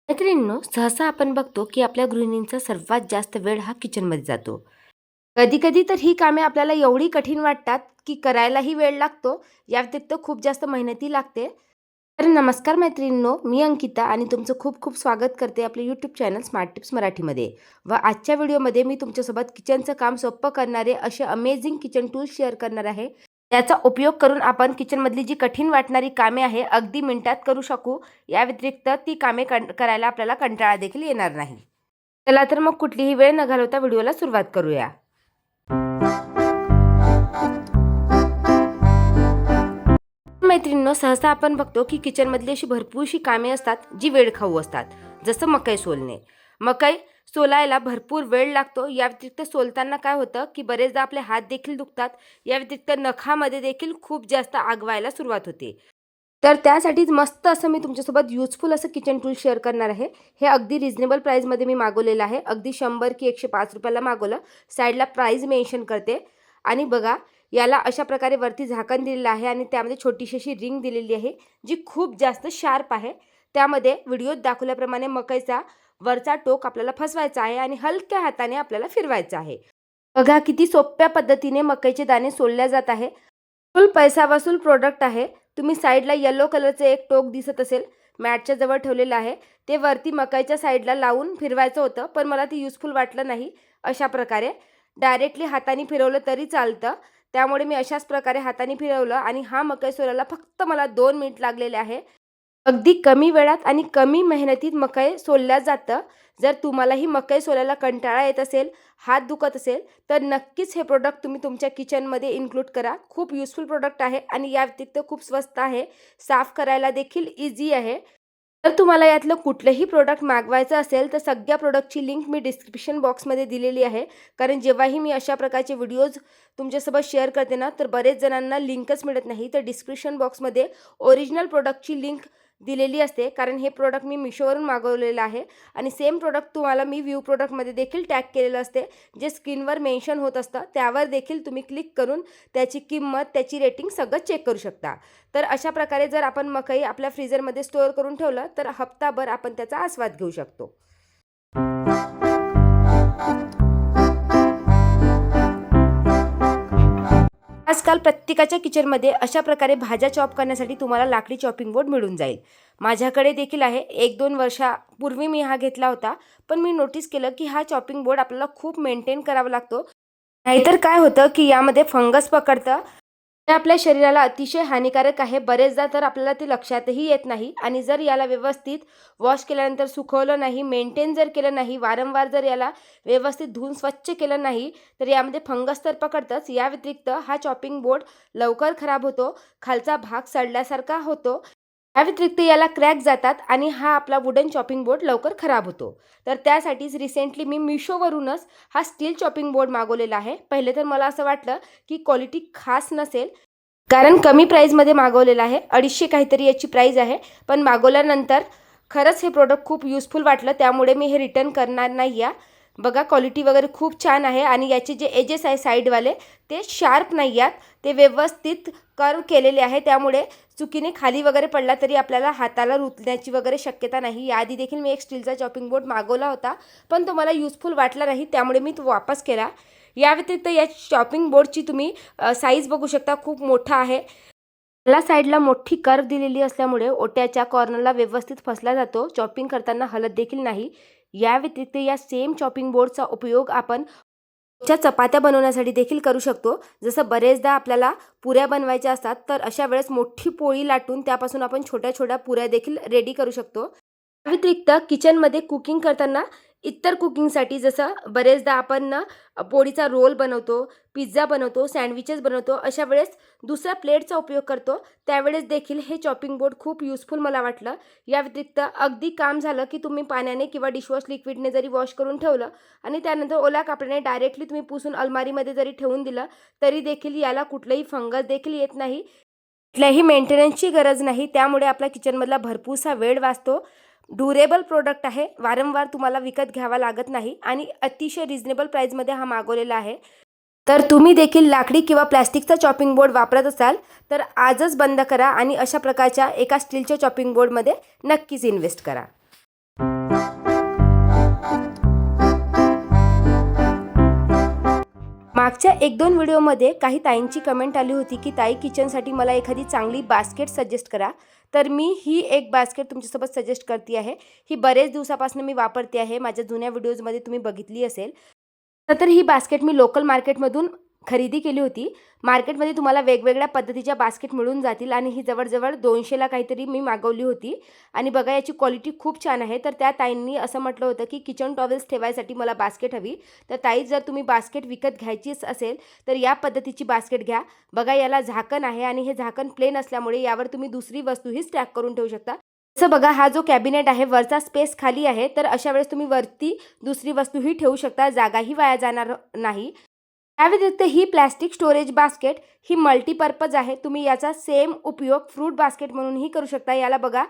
मैत्रिणींनो, सहसा आपण बघतो की आपल्या गृहिणींचा सर्वात जास्त वेळ हा किचनमध्ये जातो. कधी-कधी तर ही कामे आपल्याला एवढी कठीण वाटतात की करायलाही वेळ लागतो, या व्यतिरिक्त खूप जास्त मेहनतही लागते. तर नमस्कार मैत्रिणींनो, मी अंकिता आणि तुमचं खूप खूप स्वागत करते आपल्या यूट्यूब चॅनल स्मार्ट टिप्स मराठीमध्ये. व आजच्या व्हिडिओमध्ये मी तुमच्यासोबत किचनचं काम सोपं करणारे असे अमेझिंग किचन टूल्स शेअर करणार आहे. याचा उपयोग करून आपण किचनमधली जी कठीण वाटणारी कामे आहे अगदी मिनिटात करू शकू. या व्यतिरिक्त ती कामे करायला आपल्याला कंटाळा देखील येणार नाही. चला तर मग कुठलीही वेळ न घालवता व्हिडिओला सुरुवात करूया. मैत्रिणींनो, सहसा आपण बघतो की किचनमधली अशी भरपूरशी कामे असतात जी वेळखाऊ असतात. जसं मकई सोलणे. मकई सोलायला भरपूर वेळ लागतो. या व्यतिरिक्त सोलताना काय होतं की बरेचदा आपले हात देखील दुखतात. या व्यतिरिक्त नखामध्ये देखील खूप जास्त आग व्हायला सुरुवात होते. तर त्यासाठीच मस्त असं मी तुमच्यासोबत युजफुल असं किचन टूल शेअर करणार आहे. हे अगदी रिजनेबल प्राईसमध्ये मी मागवलेलं आहे. अगदी 100 की 105 रुपयाला मागवलं. साईडला प्राईस मेन्शन करते. आणि बघा, याला अशा प्रकारे वरती झाकण दिलेलं आहे आणि त्यामध्ये छोटीशी अशी रिंग दिलेली आहे जी खूप जास्त शार्प आहे. त्यामध्ये व्हिडिओत दाखवल्याप्रमाणे मकईचा वरचा टोक आपल्याला फसवायचा आहे आणि हलक्या हाताने आपल्याला फिरवायचं आहे. बघा किती सोप्या पद्धतीने मकईचे दाणे सोलल्या जात आहे. फुल पैसा वसूल प्रोडक्ट आहे. तुम्ही साईडला येलो कलरचं एक टोक दिसत असेल, मॅटच्या जवळ ठेवलेलं आहे. ते वरती मकईच्या साईडला लावून फिरवायचं होतं, पण मला ते युजफुल वाटलं नाही. अशा प्रकारे डायरेक्टली हाताने फिरवलं तरी चालतं. त्यामुळे मी अशाच प्रकारे हाताने फिरवलं आणि हा मकई सोलायला फक्त मला 2 मिनिट लागलेले आहे. अगदी कमी वेळात आणि कमी मेहनतीत मकई सोलल्या जातं. जर तुम्हालाही मकई सोलायला कंटाळा येत असेल, हात दुखत असेल, तर नक्कीच हे प्रोडक्ट तुम्ही तुमच्या किचनमध्ये इन्क्लूड करा. खूप युजफुल प्रोडक्ट आहे आणि या व्यतिरिक्त खूप स्वस्त आहे. साफ करायला देखील इझी आहे. जर तुम्हाला यातलं कुठलंही प्रोडक्ट मागवायचं असेल तर सगळ्या प्रोडक्टची लिंक मी डिस्क्रिप्शन बॉक्समध्ये दिलेली आहे. कारण जेव्हाही मी अशा प्रकारचे व्हिडिओज तुमच्यासोबत शेअर करते ना, तर बरेच जणांना लिंकच मिळत नाही. तर डिस्क्रिप्शन बॉक्समध्ये ओरिजिनल प्रोडक्टची लिंक दिलेली असते. कारण हे प्रोडक्ट मी मिशोवरून मागवलेलं आहे आणि सेम प्रोडक्ट तुम्हाला मी व्ह्यू प्रोडक्टमध्ये देखील टॅग केलेलं असते. जे स्क्रीनवर मेन्शन होत असतं त्यावर देखील तुम्ही क्लिक करून त्याची किंमत, त्याची रेटिंग सगळं चेक करू शकता. तर अशा प्रकारे जर आपण मकई आपल्या फ्रीजरमध्ये स्टोअर करून ठेवलं तर हप्ताभर आपण त्याचा आस्वाद घेऊ शकतो. आजकाल प्रत्येकाच्या किचनमध्ये अशा प्रकारे भाज्या चॉप करण्यासाठी तुम्हाला लाकडी चॉपिंग बोर्ड मिळून जाईल. माझ्याकडे देखील आहे. 1-2 वर्षापूर्वी मी हा घेतला होता. पण मी नोटीस केलं की हा चॉपिंग बोर्ड आपल्याला खूप मेंटेन करावा लागतो. नाहीतर काय होतं की यामध्ये फंगस पकडतं. ते आपल्या शरीराला अतिशय हानिकारक आहे. बरेचदा तर आपल्याला ते लक्षातही येत नाही आणि जर याला व्यवस्थित वॉश केल्यानंतर सुकवलं नाही, मेंटेन जर केलं नाही, वारंवार जर याला व्यवस्थित धुवून स्वच्छ केलं नाही, तर यामध्ये फंगस तर पकडतंच. या व्यतिरिक्त हा चॉपिंग बोर्ड लवकर खराब होतो, खालचा भाग सडल्यासारखा होतो. या व्यतिरिक्त याला क्रॅक जातात आणि हा आपला वुडन चॉपिंग बोर्ड लवकर खराब होतो. तर त्यासाठीच रिसेंटली मी मिशोवरूनच हा स्टील चॉपिंग बोर्ड मागवलेला आहे. पहिले तर मला असं वाटलं की क्वालिटी खास नसेल, कारण कमी प्राईजमध्ये मागवलेलं आहे. 250 काहीतरी याची प्राईज आहे. पण मागवल्यानंतर खरंच हे प्रोडक्ट खूप युजफुल वाटलं, त्यामुळे मी हे रिटर्न करणार नाही आहे. बघा क्वालिटी वगैरे खूप छान आहे आणि याचे जे एजेस आहे साईडवाले ते शार्प नाही आहेत. ते व्यवस्थित कर्व केलेले आहे. त्यामुळे चुकीने खाली वगैरे पडला तरी आपल्याला हाताला रुतण्याची वगैरे शक्यता नाही. याआधी देखील मी एक स्टीलचा चॉपिंग बोर्ड मागवला होता, पण तो मला युजफुल वाटला नाही, त्यामुळे मी तो वापस केला. या व्यतिरिक्त या चॉपिंग बोर्डची तुम्ही साईज बघू शकता, खूप मोठा आहे. याला साईडला मोठी कर्व दिलेली असल्यामुळे ओट्याच्या कॉर्नरला व्यवस्थित फसला जातो. चॉपिंग करताना हलत देखील नाही. या व्यतिरिक्त या सेम चॉपिंग बोर्डचा उपयोग आपण चपात्या बनवण्यासाठी देखील करू शकतो. जसं बरेचदा आपल्याला पुऱ्या बनवायच्या असतात, तर अशा वेळेस मोठी पोळी लाटून त्यापासून आपण छोट्या छोट्या पुऱ्या देखील रेडी करू शकतो. त्या व्यतिरिक्त किचनमध्ये कुकिंग करताना इतर कुकिंगसाठी जसं बरेचदा आपण ना पोळीचा रोल बनवतो, पिझ्झा बनवतो, सँडविचेस बनवतो, अशा वेळेस दुसऱ्या प्लेटचा उपयोग करतो. त्यावेळेस देखील हे चॉपिंग बोर्ड खूप युजफुल मला वाटलं. या व्यतिरिक्त अगदी काम झालं की तुम्ही पाण्याने किंवा डिशवॉश लिक्विडने जरी वॉश करून ठेवलं आणि त्यानंतर ओल्या कापडाने डायरेक्टली तुम्ही पुसून अलमारीमध्ये जरी ठेवून दिलं, तरी देखील याला कुठलंही फंगस देखील येत नाही. कुठल्याही मेंटेनन्सची गरज नाही. त्यामुळे आपल्या किचनमधला भरपूरसा वेळ वाचतो. ड्युरेबल प्रोडक्ट आहे. वारंवार तुम्हाला विकत घ्यावा लागत नाही आणि अतिशय रिजनेबल प्राईजमध्ये हा मागवलेला आहे. तर तुम्ही देखील लाकडी किंवा प्लॅस्टिकचा चॉपिंग बोर्ड वापरत असाल तर आजच बंद करा आणि अशा प्रकारच्या एका स्टीलच्या चॉपिंग बोर्डमध्ये नक्कीच इन्व्हेस्ट करा. मागच्या 1-2 व्हिडिओमध्ये काही ताईंची कमेंट आली होती की ताई किचनसाठी मला एखादी चांगली बास्केट सजेस्ट करा. तर मी ही एक बास्केट तुमच्यासोबत सजेस्ट करते आहे. ही बरेच दिवसापासून मी वापरते आहे. माझ्या जुन्या व्हिडिओजमध्ये तुम्ही बघितली असेल. तर ही बास्केट मी लोकल मार्केटमधून खरेदी केली होती. मार्केटमध्ये तुम्हाला वेगवेगळ्या पद्धतीच्या बास्केट मिळून जातील आणि ही जवळ-जवळ 200ला काहीतरी मी मागवली होती आणि बघा याची क्वालिटी खूप छान आहे. तर त्या ताईंनी असं म्हटलं होतं की किचन टॉवेल्स ठेवायसाठी मला बास्केट हवी. तर ताई जर तुम्ही बास्केट विकत घ्यायचीच असेल तर या पद्धतीची बास्केट घ्या. बघा याला झाकण आहे आणि हे झाकण प्लेन असल्यामुळे यावर तुम्ही दुसरी वस्तूही स्टॅक करून ठेवू शकता. जसं बघा हा जो कॅबिनेट आहे वरचा स्पेस खाली आहे, तर अशा वेळेस तुम्ही वरती दुसरी वस्तूही ठेवू शकता. जागाही वाया जाणार नाही. त्या व्यतिरिक्त ही प्लॅस्टिक स्टोरेज बास्केट ही मल्टीपर्पज आहे. तुम्ही याचा सेम उपयोग फ्रूट बास्केट म्हणूनही करू शकता. याला बघा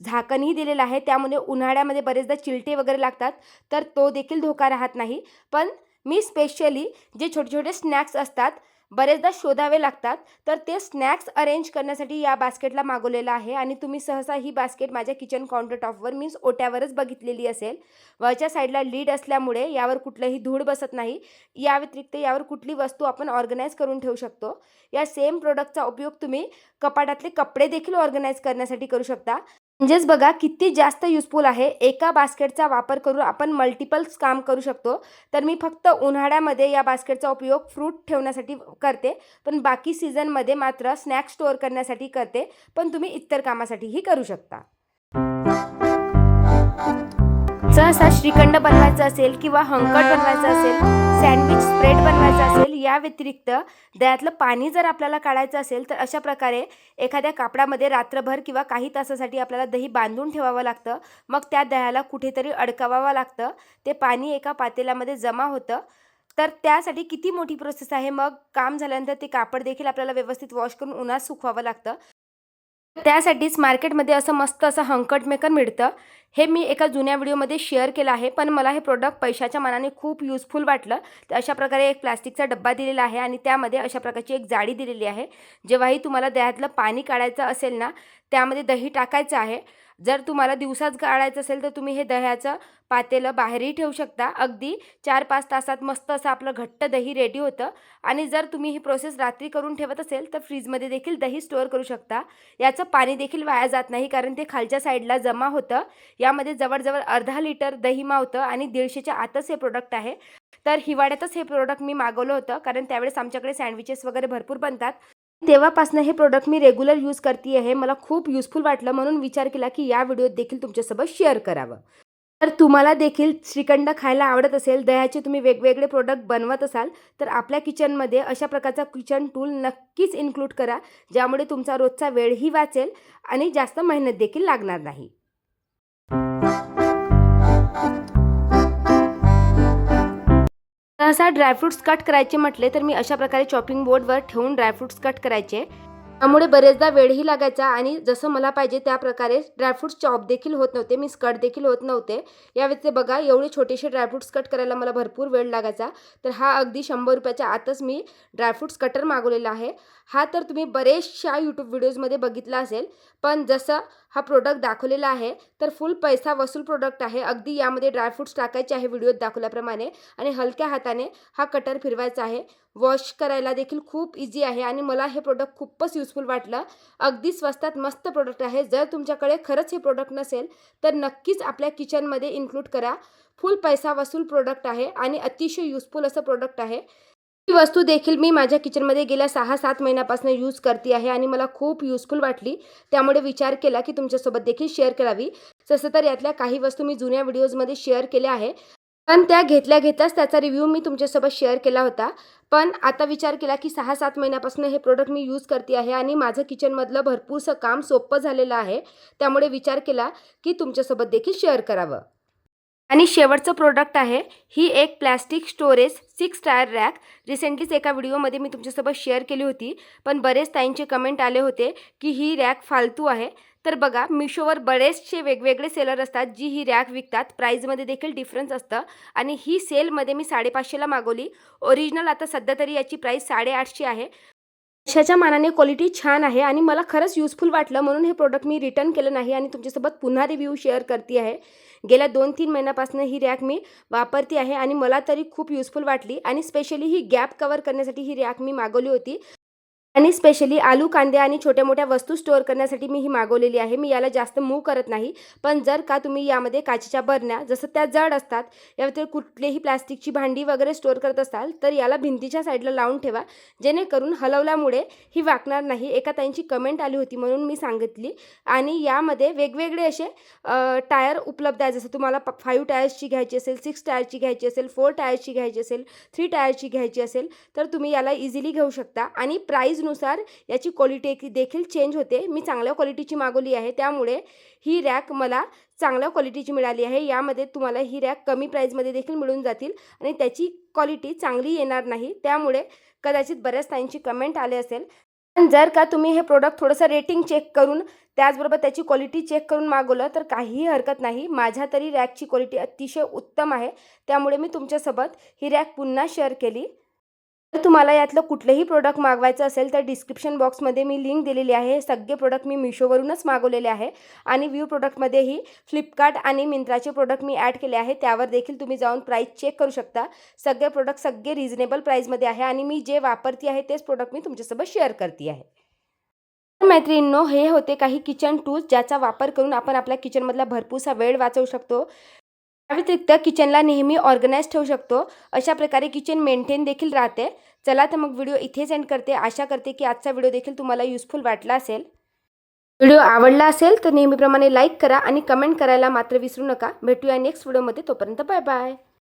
झाकणही दिलेलं आहे. त्यामुळे उन्हाळ्यामध्ये बरेचदा चिलटे वगैरे लागतात तर तो देखील धोका राहत नाही. पण मी स्पेशली जे छोटे-छोटे स्नॅक्स असतात बरेचदा शोधावे लागतात तर ते स्नॅक्स अरेंज करण्यासाठी या बास्केटला मागवलेलं आहे आणि तुम्ही सहसा ही बास्केट माझ्या किचन काउंटर टॉपवर मीन्स ओट्यावरच बघितलेली असेल. वरच्या साईडला लीड असल्यामुळे यावर कुठलंही धूळ बसत नाही. या व्यतिरिक्त यावर कुठली वस्तू आपण ऑर्गनाइज करून ठेवू शकतो. या सेम प्रोडक्टचा उपयोग तुम्ही कपाटातले कपडे देखील ऑर्गनाइज करण्यासाठी करू शकता. म्हणजेच बघा किती जास्त युजफुल आहे. एका बास्केटचा वापर करून आपण मल्टिपल्स काम करू शकतो. तर मी फक्त उन्हाळ्यामध्ये या बास्केटचा उपयोग फ्रूट ठेवण्यासाठी करते, पण बाकी सीझनमध्ये मात्र स्नॅक्स स्टोअर करण्यासाठी करते, पण तुम्ही इतर कामासाठीही करू शकता. सहसा श्रीखंड बनवायचं असेल किंवा हंकट बनवायचं असेल, सँडविच स्प्रेड बनवायचं असेल, या व्यतिरिक्त दह्यातलं पाणी जर आपल्याला काढायचं असेल तर अशा प्रकारे एखाद्या कापडामध्ये रात्रभर किंवा काही तासासाठी आपल्याला दही बांधून ठेवावं लागतं. मग त्या दह्याला कुठेतरी अडकवावं लागतं. ते पाणी एका पातेल्यामध्ये जमा होतं. तर त्यासाठी किती मोठी प्रोसेस आहे. मग काम झाल्यानंतर ते कापड देखील आपल्याला व्यवस्थित वॉश करून उन्हात सुकवावं लागतं. त्यासाठीच मार्केटमध्ये असं मस्त असं हंकट मेकर मिळतं. हे मी एका जुन्या व्हिडिओमध्ये शेअर केलं आहे, पण मला हे प्रोडक्ट पैशाच्या मानाने खूप युजफुल वाटलं. तर अशा प्रकारे एक प्लास्टिकचा डब्बा दिलेला आहे आणि त्यामध्ये अशा प्रकारची एक जाळी दिलेली आहे. जेव्हाही तुम्हाला दह्यातलं पाणी काढायचं असेल ना, त्यामध्ये दही टाकायचं आहे. जर तुम्हाला दिवसाच काढायचं असेल तर तुम्ही हे दह्याचं पातेलं बाहेरही ठेवू शकता. अगदी 4-5 तासात मस्त असं आपलं घट्ट दही रेडी होतं आणि जर तुम्ही ही प्रोसेस रात्री करून ठेवत असेल तर फ्रीजमध्ये देखील दही स्टोअर करू शकता. याचं पाणी देखील वाया जात नाही कारण ते खालच्या साईडला जमा होतं. यामध्ये जवळजवळ अर्धा लिटर दही मावतं आणि 150च्या आतच हे प्रोडक्ट आहे. तर हिवाळ्यातच हे प्रोडक्ट मी मागवलं होतं कारण त्यावेळेस आमच्याकडे सँडविचेस वगैरे भरपूर बनतात. तेव्हापासून हे प्रोडक्ट मी रेग्युलर यूज करते आहे. मला खूप युजफुल वाटलं म्हणून विचार केला की या व्हिडिओत देखील तुमच्यासोबत शेअर करावं. तर तुम्हाला देखील श्रीखंड खायला आवडत असेल, दह्याचे तुम्ही वेगवेगळे प्रोडक्ट बनवत असाल तर आपल्या किचनमध्ये अशा प्रकारचा किचन टूल नक्कीच इन्क्लूड करा, ज्यामुळे तुमचा रोजचा वेळही वाचेल आणि जास्त मेहनत देखील लागणार नाही. सहसा ड्रायफ्रूट्स कट करायचे म्हटले तर मी अशा प्रकारे चॉपिंग बोर्डवर ठेवून ड्रायफ्रूट्स कट करायचे. त्यामुळे बरेचदा वेळही लागायचा आणि जसं मला पाहिजे त्या प्रकारे ड्रायफ्रूट्स चॉप देखील होत नव्हते, मीन्स कट देखील होत नव्हते. यावेळेस बघा एवढे छोटेसे ड्रायफ्रूट्स कट करायला मला भरपूर वेळ लागायचा. तर हा अगदी 100 रुपयाच्या आतच मी ड्रायफ्रूट्स कटर मागवलेला आहे. हा तर तुम्ही बरेचशा यूट्यूब व्हिडिओजमध्ये बघितला असेल, पण जसं हा प्रोडक्ट दाखवलेला आहे तर फुल पैसा वसूल प्रोडक्ट आहे. अगदी यामध्ये ड्रायफ्रूट्स टाकायचे आहे व्हिडिओत दाखवल्याप्रमाणे आणि हलक्या हाताने हा कटर फिरवायचा आहे. वॉश करायला देखील खूप इझी आहे आणि मला हे प्रोडक्ट खूपच युजफुल वाटलं. अगदी स्वस्तात मस्त प्रोडक्ट आहे. जर तुमच्याकडे खरंच हे प्रोडक्ट नसेल तर नक्कीच आपल्या किचनमध्ये इन्क्लूड करा. फुल पैसा वसूल प्रोडक्ट आहे आणि अतिशय युजफुल असं प्रोडक्ट आहे. ही वस्तू देखील मी माझ्या किचनमध्ये गेल्या 6-7 महिन्यापासून यूज करते आहे आणि मला खूप युजफुल वाटली. त्यामुळे विचार केला की तुमच्यासोबत देखील शेअर करावी. तसं तर यातल्या काही वस्तू मी जुन्या व्हिडिओजमध्ये शेअर केल्या आहे, पण त्या घेतल्याच त्याचा रिव्ह्यू मी तुमच्यासोबत शेअर केला होता. पण आता विचार केला की 6-7 महिन्यापासून हे प्रोडक्ट मी यूज करते आहे आणि माझं किचनमधलं भरपूरसं काम सोपं झालेलं आहे. त्यामुळे विचार केला की तुमच्यासोबत देखील शेअर करावं. आणि शेवटचं प्रोडक्ट आहे ही एक प्लॅस्टिक स्टोरेज 6 टायर रॅक. रिसेंटलीच एका व्हिडिओमध्ये मी तुमच्यासोबत शेअर केली होती, पण बरेच ताईंचे कमेंट आले होते की ही रॅक फालतू आहे. तर बघा मिशोवर बरेचसे वेगवेगळे सेलर असतात जी ही रॅक विकतात. प्राईजमध्ये देखील डिफरन्स असतं आणि ही सेलमध्ये मी 550ला मागवली. ओरिजिनल आता सध्या तरी याची प्राईस 850 आहे. पैशाच्या मानाने क्वालिटी छान आहे आणि मला खरंच युजफुल वाटलं म्हणून हे प्रोडक्ट मी रिटर्न केलं नाही आणि तुमच्यासोबत पुन्हा रिव्ह्यू शेअर करते आहे. गेल्या 2-3 महिन्यापासून ही रॅक मी वापरते आहे आणि मला तरी खूप युजफुल वाटली आणि स्पेशली ही गॅप कव्हर करण्यासाठी ही रॅक मी मागवली होती. आणि स्पेशली आलू, कांदे आणि छोट्या-मोठ्या वस्तू स्टोअर करण्यासाठी मी ही मागवलेली आहे. मी याला जास्त मूव्ह करत नाही. पण जर का तुम्ही यामध्ये काचेच्या बरण्या जसं त्या जड असतात, या व्यतिरिक्त कुठलीही प्लास्टिकची भांडी वगैरे स्टोअर करत असाल, तर याला भिंतीच्या साईडला लावून ठेवा. जेणेकरून हलवल्यामुळे ही वाकणार नाही. एका ताईंची कमेंट आली होती म्हणून मी सांगितली. आणि यामध्ये वेगवेगळे असे टायर उपलब्ध आहेत. जसं तुम्हाला 5 टायर्सची घ्यायची असेल, 6 टायरची घ्यायची असेल, 4 टायरची घ्यायची असेल, 3 टायरची घ्यायची असेल, तर तुम्ही याला इझिली घेऊ शकता आणि प्राईजनुसार याची क्वालिटी देखील चेंज होते. मी चांगल्या क्वालिटीची मागवली आहे, त्यामुळे ही रॅक मला चांगल्या क्वालिटीची मिळाली आहे. यामध्ये तुम्हाला ही रॅक कमी प्राईजमध्ये देखील मिळून जातील आणि त्याची क्वालिटी चांगली येणार नाही. त्यामुळे कदाचित बऱ्याच ताईंची कमेंट आले असेल. पण जर का तुम्ही हे प्रोडक्ट थोडंसं रेटिंग चेक करून त्याचबरोबर त्याची क्वालिटी चेक करून मागवलं तर काहीही हरकत नाही. माझ्या तरी रॅकची क्वालिटी अतिशय उत्तम आहे. त्यामुळे मी तुमच्यासोबत ही रॅक पुन्हा शेअर केली. जर तुम्हाला यातलं कुठलंही प्रोडक्ट मागवायचं असेल तर डिस्क्रिप्शन बॉक्समध्ये मी लिंक दिलेली आहे. हे सगळे प्रोडक्ट मी मिशोवरूनच मागवलेले आहे आणि व्यू प्रोडक्टमध्येही फ्लिपकार्ट आणि मिंत्राचे प्रोडक्ट मी ॲड केले आहे. त्यावर देखील तुम्ही जाऊन प्राईस चेक करू शकता. सगळे प्रोडक्ट सगळे रिझनेबल प्राईजमध्ये आहे आणि मी जे वापरते आहे तेच प्रोडक्ट मी तुमच्यासोबत शेअर करते आहे. तर मैत्रिणींनो, हे होते काही किचन टूल्स ज्याचा वापर करून आपण आपल्या किचनमधला भरपूरसा वेळ वाचवू शकतो. त्या व्यतिरिक्त किचनला नेहमी ऑर्गनाइज ठेवू शकतो. अशा प्रकारे किचन मेंटेन देखील राहते. चला तर मग व्हिडिओ इथेच एंड करते. आशा करते की आजचा व्हिडिओ देखील तुम्हाला युजफुल वाटला असेल. व्हिडिओ आवडला असेल तर नेहमीप्रमाणे लाईक करा आणि कमेंट करायला मात्र विसरू नका. भेटूया नेक्स्ट व्हिडिओमध्ये. तोपर्यंत बाय बाय.